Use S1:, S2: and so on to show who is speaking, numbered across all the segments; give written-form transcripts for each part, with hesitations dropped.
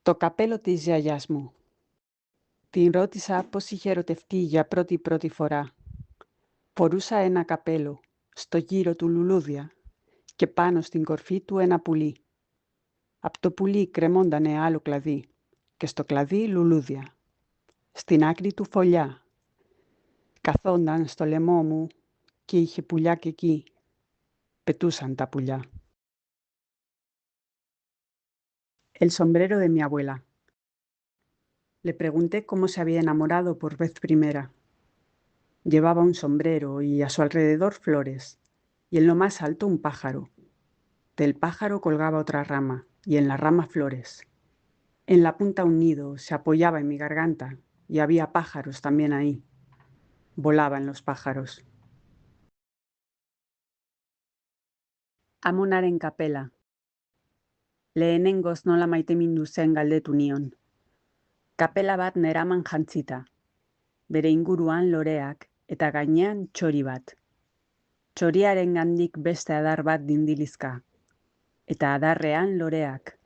S1: Το καπέλο της γιαγιάς μου. Την ρώτησα πώς είχε ερωτευτεί για πρώτη φορά. Φορούσα ένα καπέλο, στο γύρο του λουλούδια και πάνω στην κορφή του ένα πουλί. Απ' το πουλί κρεμόντανε άλλο κλαδί και στο κλαδί λουλούδια. Στην άκρη του φωλιά. Καθόνταν στο λαιμό μου και είχε πουλιά και εκεί. Πετούσαν τα πουλιά. El sombrero de mi abuela. Le pregunté cómo se había enamorado por vez primera. Llevaba un sombrero y a su alrededor flores, y en lo más alto un pájaro. Del pájaro colgaba otra rama, y en la rama flores. En la punta un nido se apoyaba en mi garganta, y había pájaros también ahí. Volaban los pájaros. Amonaren kapela. Lehenengoz nola maitemindu zen galdetu nion. Kapela bat neraman jantzita. Bere inguruan loreak eta gainean txori bat. Txoriarengandik beste adar bat dindilizka. Eta adarrean loreak.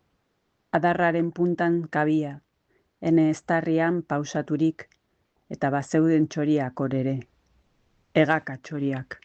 S1: Adarraren puntan kabia, ene estarrian pausaturik, eta bazeuden txoriak hor ere. Hegaka txoriak.